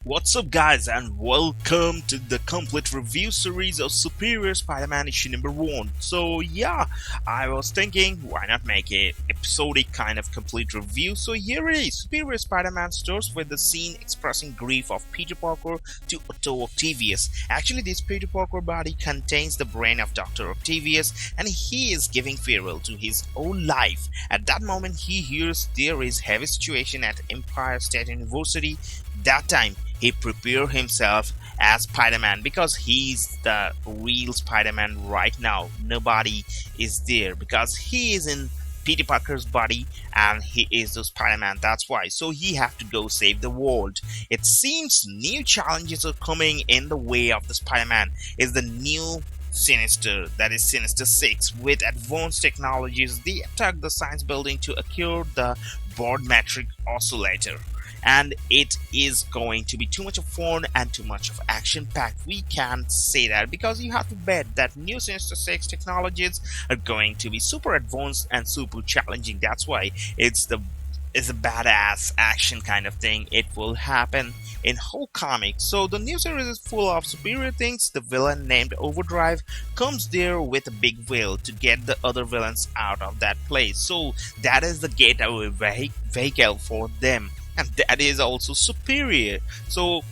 What's up, guys, and welcome to the complete review series of Superior Spider-Man issue number 1. So, yeah, I was thinking, why not make a episodic kind of complete review? So, here it is. Superior Spider-Man starts with the scene expressing grief of Peter Parker to Otto Octavius. Actually, this Peter Parker body contains the brain of Dr. Octavius, and he is giving farewell to his own life. At that moment, he hears there is heavy situation at Empire State University. That time, he prepared himself as Spider-Man because he's the real Spider-Man right now. Nobody is there because he is in Peter Parker's body and he is the Spider-Man. That's why. So he have to go save the world. It seems new challenges are coming in the way of the Spider-Man. Is the new Sinister, that is Sinister 6, with advanced technologies. They attack the science building to acquire the Broad Metric Oscillator, and it is going to be too much of fun and too much of action packed. We can't say that because you have to bet that new Sinister 6 technologies are going to be super advanced and super challenging. That's why it's a badass action kind of thing. It will happen in whole comics. So the new series is full of superior things. The villain named Overdrive comes there with a big wheel to get the other villains out of that place. So that is the getaway vehicle for them, and that is also superior. So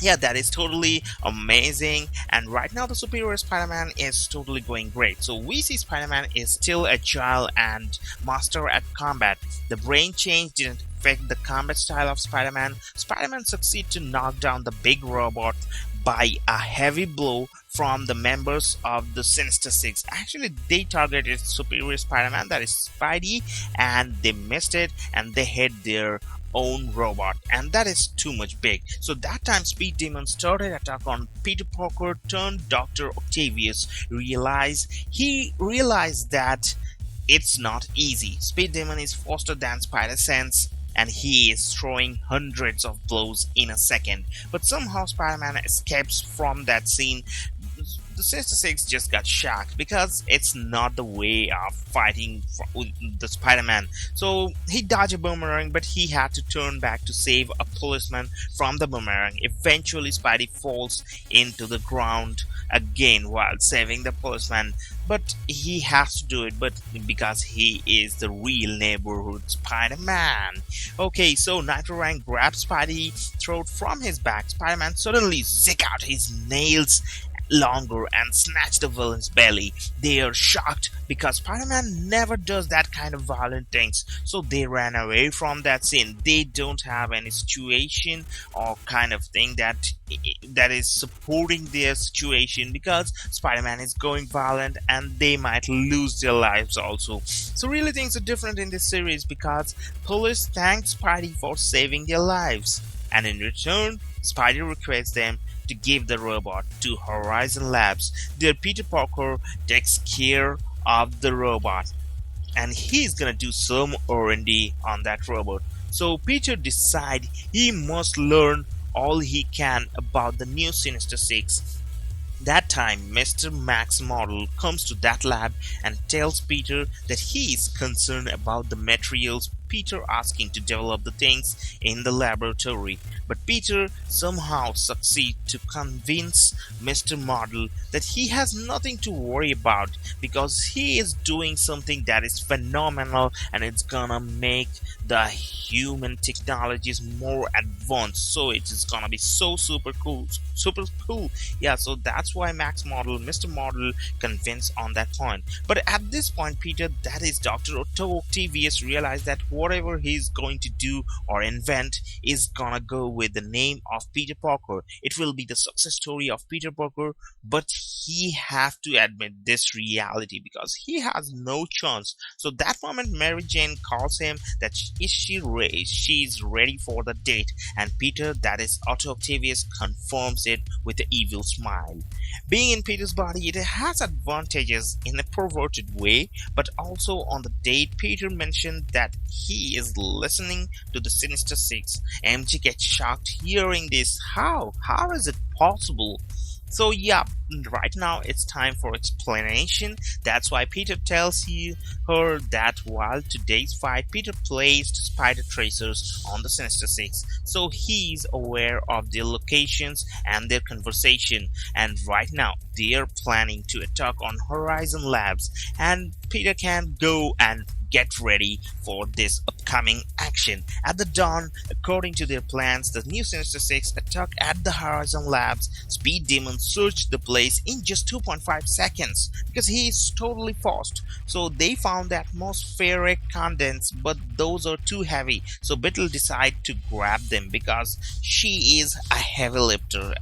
yeah, that is totally amazing. And right now the Superior Spider-Man is totally going great. So we see Spider-Man is still agile and master at combat. The brain change didn't affect the combat style of Spider-Man. Spider-Man succeed to knock down the big robot by a heavy blow from the members of the Sinister Six. Actually, they targeted Superior Spider-Man, that is Spidey, and they missed it and they hit their own robot, and that is too much big. So that time Speed Demon started attack on Peter Parker turned Dr. Octavius. He realized that it's not easy. Speed Demon is faster than Spider Sense, and he is throwing hundreds of blows in a second. But somehow Spider-Man escapes from that scene. The Sinister Six just got shocked because it's not the way of fighting with the Spider-Man. So he dodged a boomerang, but he had to turn back to save a policeman from the boomerang. Eventually, Spidey falls into the ground again while saving the policeman. But he has to do it, but because he is the real neighborhood Spider-Man. Okay, so Nitrorang grabs Spidey's throat from his back. Spider-Man suddenly zick out his nails longer and snatch the villain's belly. They are shocked because Spider-Man never does that kind of violent things, so they ran away from that scene. They don't have any situation or kind of thing that is supporting their situation because Spider-Man is going violent and they might lose their lives also. So really things are different in this series because police thank Spidey for saving their lives, and in return Spidey requests them to give the robot to Horizon Labs. There Peter Parker takes care of the robot and he's gonna do some R&D on that robot. So Peter decides he must learn all he can about the new Sinister Six. That time, Mr. Max Model comes to that lab and tells Peter that he is concerned about the materials Peter asking to develop the things in the laboratory. But Peter somehow succeeds to convince Mr. Model that he has nothing to worry about because he is doing something that is phenomenal and it's gonna make the human technologies more advanced. So it is gonna be so super cool. Yeah, so that's why Max Model, Mr. Model convinced on that point. But at this point, Peter, that is Dr. Otto Octavius, realized that whatever he's going to do or invent is gonna go with the name of Peter Parker. It will be the success story of Peter Parker, but he have to admit this reality because he has no chance. So that moment Mary Jane calls him that she's ready for the date, and Peter, that is Otto Octavius, confirms it with an evil smile. Being in Peter's body, it has advantages in a perverted way, but also on the date Peter mentioned that he is listening to the Sinister Six. MJ gets shocked hearing this. How is it possible? So yeah, right now it's time for explanation. That's why Peter tells her that while today's fight, Peter placed spider tracers on the Sinister Six, so he's aware of their locations and their conversation. And right now they are planning to attack on Horizon Labs, and Peter can go and get ready for this upcoming action. At the dawn, according to their plans, the new Sinister Six attack at the Horizon Labs. Speed Demon searched the place in just 2.5 seconds because he is totally fast. So they found the atmospheric contents, but those are too heavy. So Beetle decided to grab them because she is a heavy lifter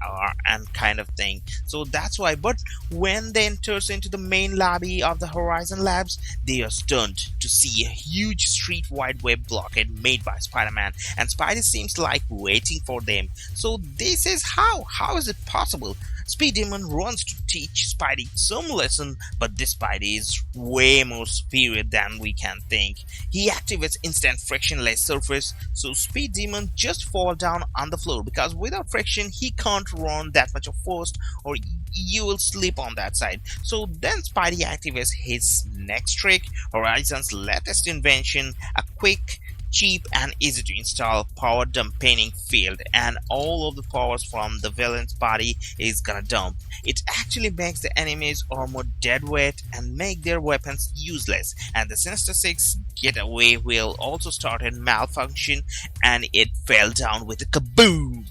and kind of thing. So that's why. But when they enters into the main lobby of the Horizon Labs, they are stunned to see a huge street-wide web blockade made by Spider-Man, and Spidey seems like waiting for them. So they says, how is it possible? Speed Demon runs to teach Spidey some lesson, but this Spidey is way more superior than we can think. He activates instant frictionless surface, so Speed Demon just fall down on the floor because without friction he can't run that much of force, or you will slip on that side. So then Spidey activates his next trick, Horizon's latest invention, a quick, cheap and easy to install power dumping field, and all of the powers from the villain's body is gonna dump. It actually makes the enemy's armor dead weight and make their weapons useless, and the Sinister Six getaway wheel also started malfunction and it fell down with a kaboom.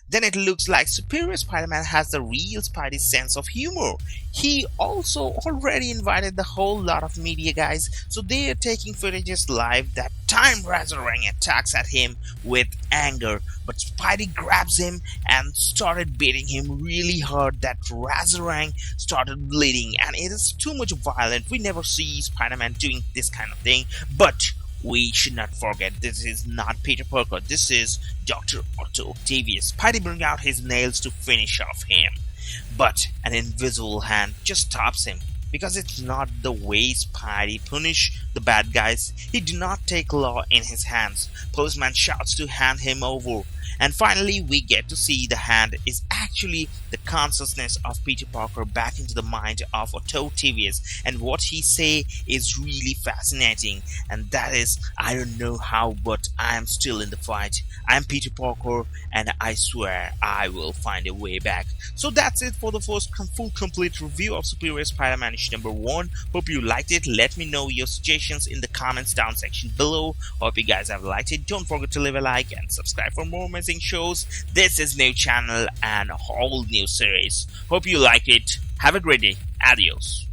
Then it looks like Superior Spider-Man has the real Spidey sense of humor. He also already invited the whole lot of media guys, so they are taking footages live that time Razorang attacks at him with anger, but Spidey grabs him and started beating him really hard that Razorang started bleeding, and it is too much violent. We never see Spider-Man doing this kind of thing, but we should not forget this is not Peter Parker, this is Dr. Otto Octavius. Spidey brings out his nails to finish off him, but an invisible hand just stops him. Because it's not the way Spidey punish the bad guys. He do not take law in his hands. Postman shouts to hand him over. And finally we get to see the hand is actually the consciousness of Peter Parker back into the mind of Otto Octavius, and what he say is really fascinating, and that is, I don't know how, but I am still in the fight. I am Peter Parker and I swear I will find a way back. So that's it for the first full complete review of Superior Spider-Man issue number 1. Hope you liked it. Let me know your suggestions in the comments down section below. Hope you guys have liked it. Don't forget to leave a like and subscribe for more amazing shows. This is new channel and a whole new series. Hope you like it. Have a great day. Adios.